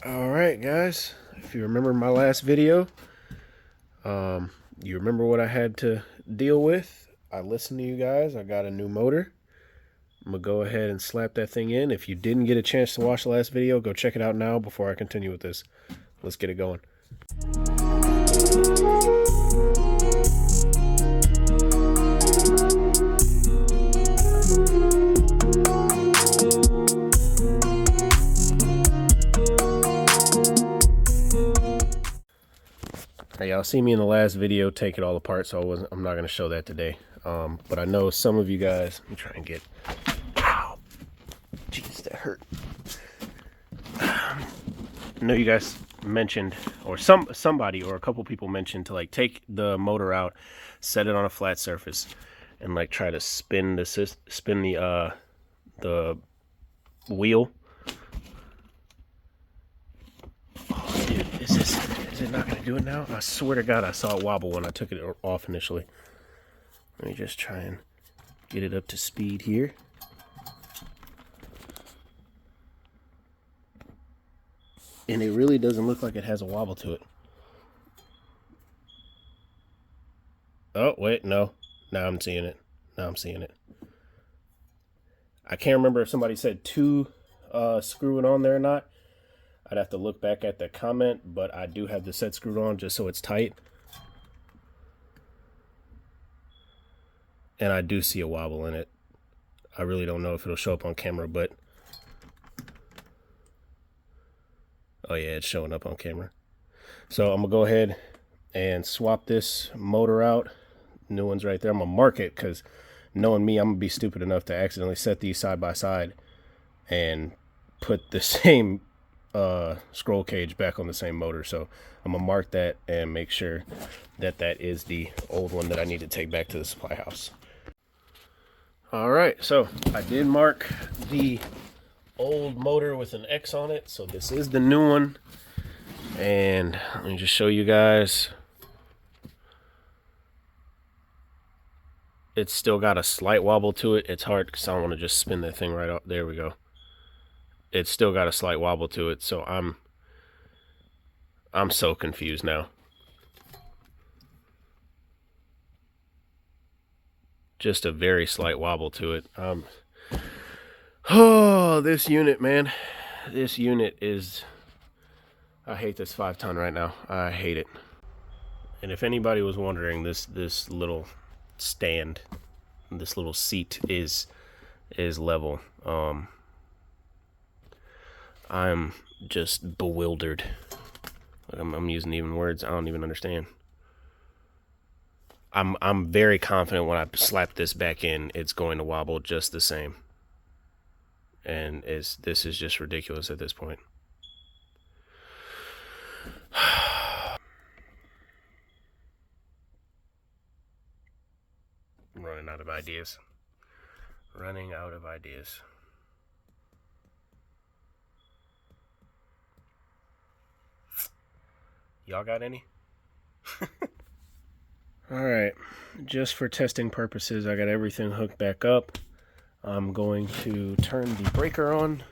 Alright guys, if you remember my last video, you remember what I had to deal with. I listened to you guys. I got a new motor. I'm going to go ahead and slap that thing in. If you didn't get a chance to watch the last video, go check it out now before I continue with this. Let's get it going. Hey, y'all see me in the last video take it all apart, so I'm not going to show that today. But I know some of you guys, let me try and get, ow, jeez, that hurt. I know you guys mentioned, or somebody or a couple people mentioned to like take the motor out, set it on a flat surface, and like try to spin the wheel. Oh, dude, is it not gonna do it now? I swear to God, I saw it wobble when I took it off initially. Let me just try and get it up to speed here. And it really doesn't look like it has a wobble to it. Oh, wait, no. Now I'm seeing it. Now I'm seeing it. I can't remember if somebody said to screw it on there or not. I'd have to look back at the comment, but I do have the set screwed on just so it's tight. And I do see a wobble in it. I really don't know if it'll show up on camera, but oh yeah, it's showing up on camera. So I'm gonna go ahead and swap this motor out. New one's right there. I'm gonna mark it because knowing me, I'm gonna be stupid enough to accidentally set these side by side and put the same scroll cage back on the same motor. So I'm gonna mark that and make sure that that is the old one that I need to take back to the supply house. All right, so I did mark the old motor with an X on it, so this is the new one. And let me just show you guys. It's still got a slight wobble to it. It's hard because I don't want to just spin that thing right up. There we go. It's still got a slight wobble to it, so I'm so confused now. Just a very slight wobble to it. Oh, this unit, man. This unit is, I hate this 5-ton right now. I hate it. And if anybody was wondering, this little stand, this little seat is level. I'm just bewildered. I'm using even words I don't even understand. I'm very confident when I slap this back in, it's going to wobble just the same. And this is just ridiculous at this point. I'm running out of ideas. Running out of ideas. Y'all got any? Alright, just for testing purposes, I got everything hooked back up. I'm going to turn the breaker on.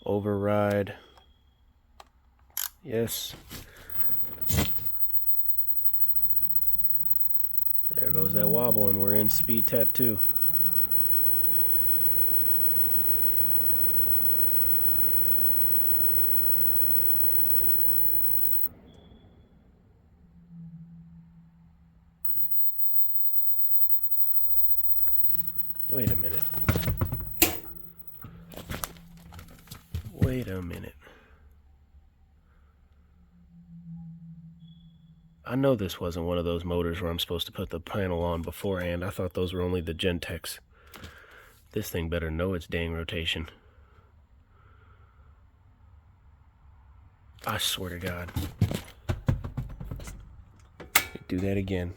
Override. Yes. There goes that wobble, and we're in speed tap 2. Wait a minute. Wait a minute. I know this wasn't one of those motors where I'm supposed to put the panel on beforehand. I thought those were only the Gentex. This thing better know its dang rotation. I swear to God. Do that again.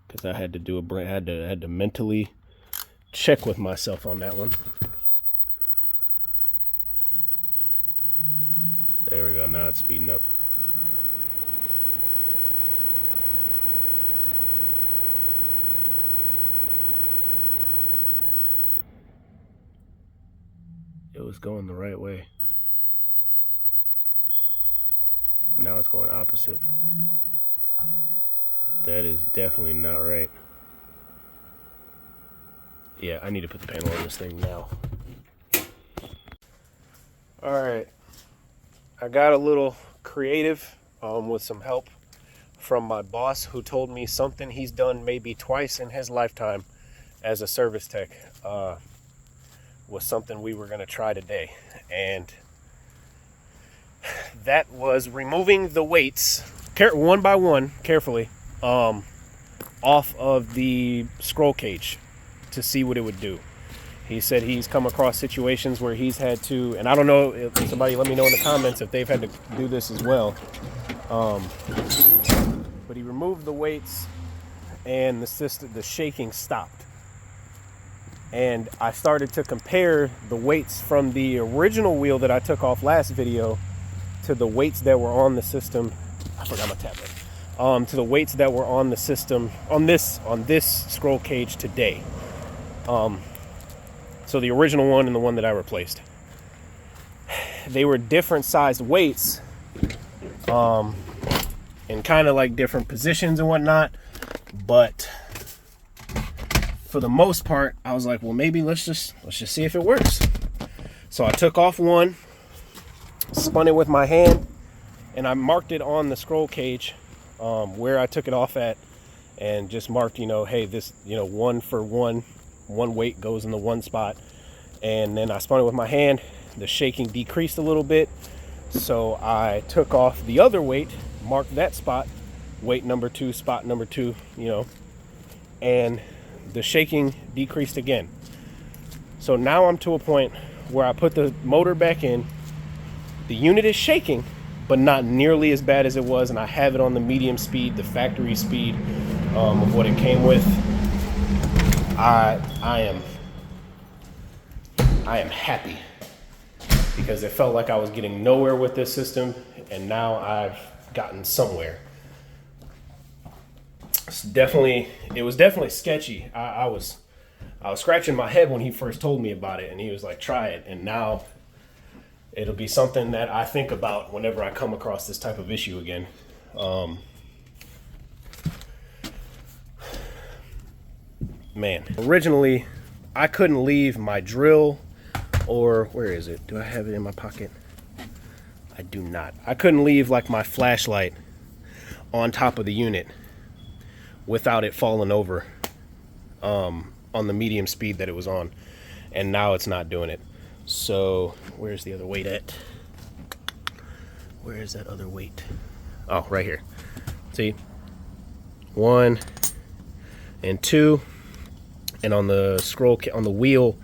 Because I had to do had to mentally check with myself on that one. There we go. Now it's speeding up. It was going the right way. Now it's going opposite. That is definitely not right. Yeah, I need to put the panel on this thing now. Alright. I got a little creative with some help from my boss, who told me something he's done maybe twice in his lifetime as a service tech was something we were going to try today. And that was removing the weights one by one, carefully, off of the scroll cage to see what it would do. He said he's come across situations where he's had to, and I don't know if somebody let me know in the comments if they've had to do this as well. But he removed the weights and the shaking stopped. And I started to compare the weights from the original wheel that I took off last video to the weights that were on the system. I forgot my tablet. To the weights that were on the system on this scroll cage today. So the original one and the one that I replaced. They were different sized weights, in kind of like different positions and whatnot. But for the most part, I was like, well, maybe let's just see if it works. So I took off one, spun it with my hand, and I marked it on the scroll cage where I took it off at, and just marked, hey, this, one for one weight goes in the one spot. And then I spun it with my hand. The shaking decreased a little bit, so I took off the other weight, marked that spot, weight number 2, spot number 2, and the shaking decreased again. So now I'm to a point where I put the motor back in. The unit is shaking, but not nearly as bad as it was, and I have it on the medium speed, the factory speed of what it came with. I am happy, because it felt like I was getting nowhere with this system, and now I've gotten somewhere. It was definitely sketchy. I was scratching my head when he first told me about it, and he was like, try it. And now it'll be something that I think about whenever I come across this type of issue again. Man, originally I couldn't leave my drill, or where is it? Do I have it in my pocket? I do not. I couldn't leave like my flashlight on top of the unit without it falling over on the medium speed that it was on. And now it's not doing it. So where's the other weight at? Where is that other weight? Oh, right here. See? 1 and 2. And on the on the wheel,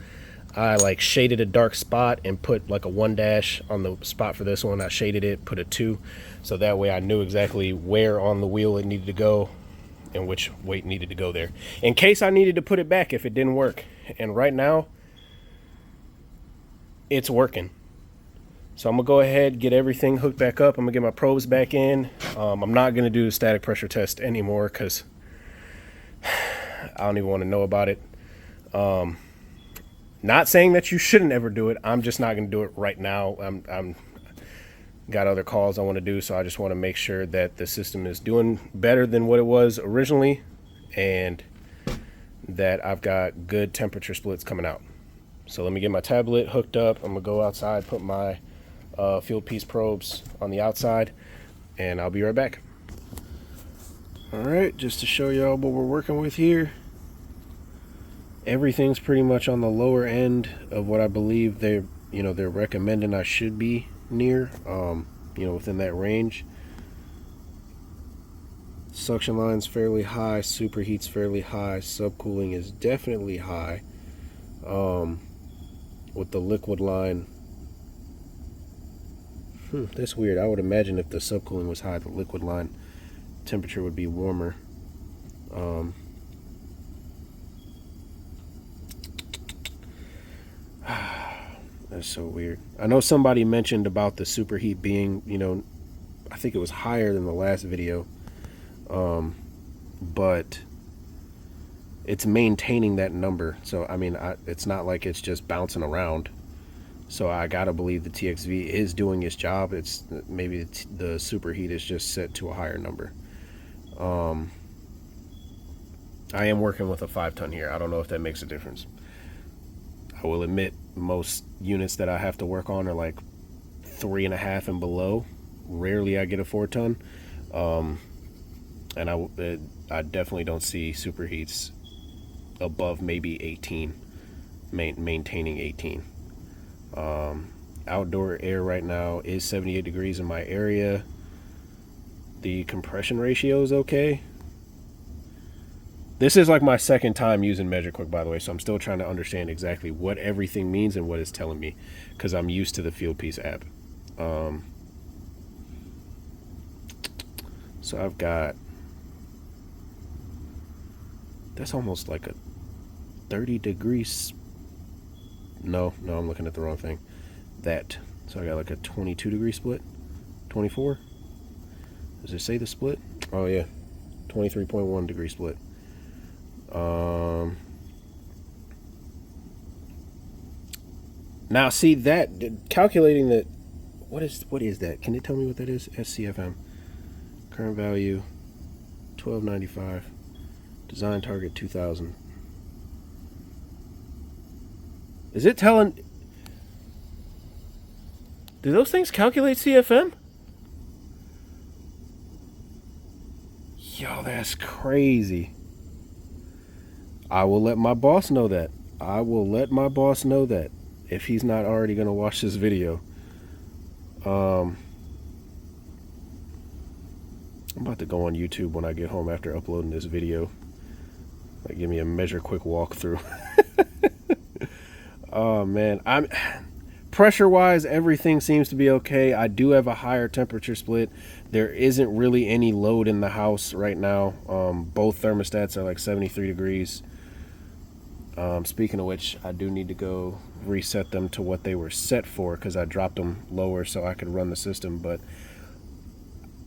I like shaded a dark spot and put like a 1- on the spot for this one. I shaded it, put a 2, so that way I knew exactly where on the wheel it needed to go and which weight needed to go there, in case I needed to put it back if it didn't work. And right now, it's working. So I'm gonna go ahead, get everything hooked back up. I'm gonna get my probes back in. I'm not gonna do the static pressure test anymore, because I don't even want to know about it. Not saying that you shouldn't ever do it. I'm just not going to do it right now. I'm got other calls I want to do, so I just want to make sure that the system is doing better than what it was originally, and that I've got good temperature splits coming out. So let me get my tablet hooked up. I'm gonna go outside, put my field piece probes on the outside, and I'll be right back. All right, just to show y'all what we're working with here. Everything's pretty much on the lower end of what I believe they're recommending I should be near, within that range. Suction line's fairly high, superheat's fairly high, subcooling is definitely high. With the liquid line, that's weird. I would imagine if the subcooling was high, the liquid line temperature would be warmer. That's so weird. I know somebody mentioned about the superheat being, I think it was higher than the last video, but it's maintaining that number. So I mean, it's not like it's just bouncing around. So I gotta believe the TXV is doing its job. It's maybe the superheat is just set to a higher number. I am working with a 5-ton here. I don't know if that makes a difference. I will admit most units that I have to work on are like 3.5 and below. Rarely I get a 4-ton. And I definitely don't see superheats above maybe 18, maintaining 18. Outdoor air right now is 78 degrees in my area. The compression ratio is okay. This is like my second time using MeasureQuick, by the way, so I'm still trying to understand exactly what everything means and what it's telling me, because I'm used to the Fieldpiece app. So I've got, that's almost like a 30 degrees. No, I'm looking at the wrong thing. So I got like a 22 degree split, 24. Does it say the split? Oh yeah, 23.1 degree split. Now see that calculating that, what is that? Can you tell me what that is? SCFM, current value 1295, design target 2000. Is it telling? Do those things calculate CFM? Yo, that's crazy. I will let my boss know that. If he's not already going to watch this video. I'm about to go on YouTube when I get home after uploading this video. Like, give me a MeasureQuick walkthrough. Oh man, pressure wise, everything seems to be okay. I do have a higher temperature split. There isn't really any load in the house right now. Both thermostats are like 73 degrees. Speaking of which, I do need to go reset them to what they were set for, because I dropped them lower so I could run the system. But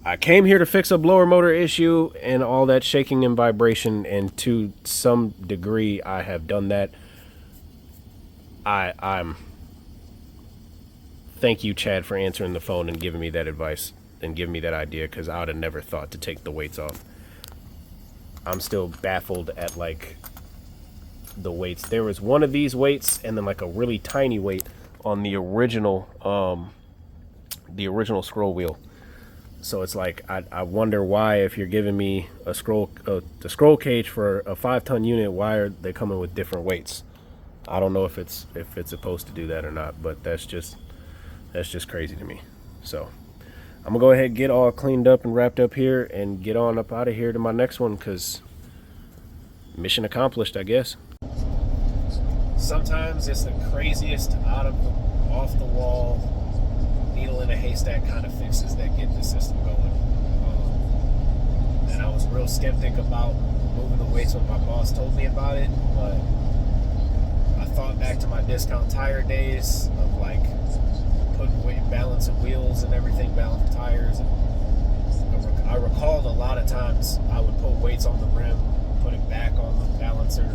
I came here to fix a blower motor issue and all that shaking and vibration, and to some degree I have done that. I'm thank you, Chad, for answering the phone and giving me that advice and giving me that idea, because I would have never thought to take the weights off. I'm still baffled at like the weights. There was one of these weights and then like a really tiny weight on the original scroll wheel. So it's like I wonder why, if you're giving me the scroll cage for a 5-ton unit, why are they coming with different weights? I don't know if it's supposed to do that or not, but that's just crazy to me. So I'm gonna go ahead and get all cleaned up and wrapped up here and get on up out of here to my next one, because mission accomplished, I guess. Sometimes it's the craziest off the wall, needle in a haystack kind of fixes that get the system going. And I was real skeptic about moving the weights when my boss told me about it, but I thought back to my discount tire days of like putting weight, balancing wheels and everything, balancing tires. And I recalled a lot of times I would put weights on the rim, put it back on the balancer,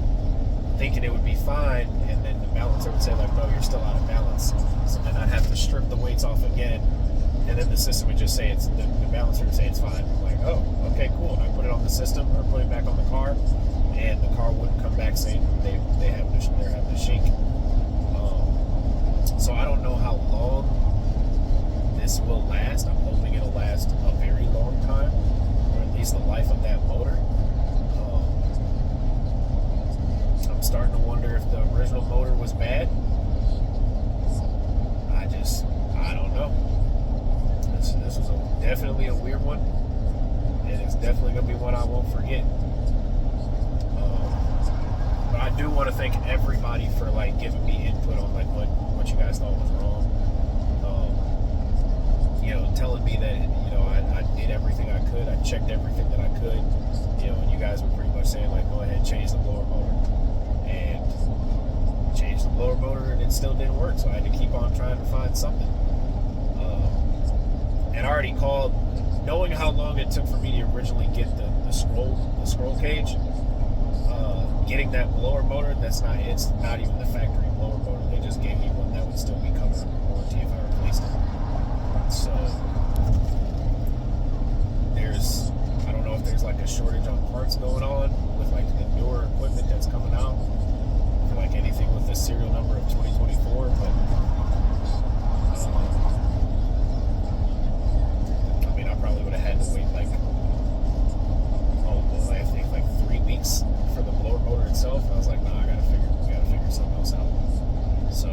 thinking it would be fine, and then the balancer would say like, no, you're still out of balance. So then I'd have to strip the weights off again, and then the system would just say the balancer would say it's fine. I'm like, oh, okay, cool. And I put it on the system or put it back on the car, and the car wouldn't come back saying they're having a shake. So I don't know how long this will last. I'm hoping it'll last a very long time, or at least the life of that motor. I'm starting to wonder if the original motor was bad. I don't know. This was definitely a weird one, and it's definitely going to be one I won't forget. But I do want to thank everybody for like giving me input on like what you guys thought was wrong. Telling me that I did everything I could. I checked everything that I could. And you guys were pretty much saying like, go ahead, change the blower motor. And changed the blower motor, and it still didn't work. So I had to keep on trying to find something. And I already called, knowing how long it took for me to originally get the scroll cage. getting that blower motor, it's not even the factory blower motor. They just gave me one that would still be covered under warranty if I replaced it. So I don't know if there's like a shortage on parts going on with like the newer equipment that's coming out for like anything with the serial number of 2024, but I mean, I probably would have had to wait like I think like 3 weeks for the blower motor itself. I was like, nah, we gotta figure something else out. So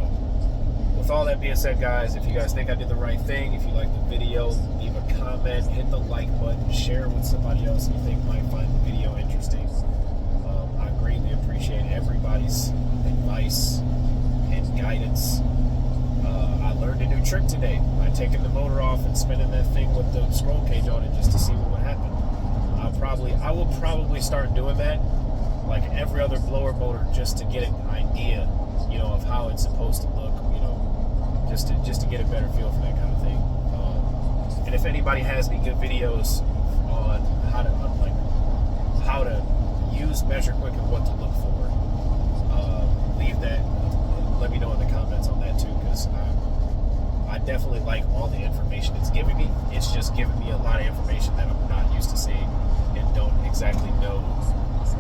with all that being said, guys, if you guys think I did the right thing, if you like the video, leave a comment, hit the like button, share it with somebody else you think might find the video interesting. I greatly appreciate everybody's advice and guidance. I learned a new trick today by taking the motor off and spinning that thing with the scroll cage on it just to see what would happen. I will probably start doing that like every other blower motor just to get an idea, you know, of how it's supposed to look, you know, just to get a better feel for that kind of thing. And if anybody has any good videos on how to use MeasureQuick and what to look for, leave that. Let me know in the comments on that too, because I definitely like all the information it's giving me. It's just giving me a lot of information that I'm not used to seeing and don't exactly know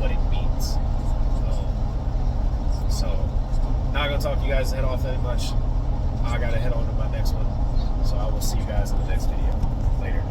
what it means. So, not gonna talk you guys' head off that much. I gotta head on to my next one. So I will see you guys in the next video. Later.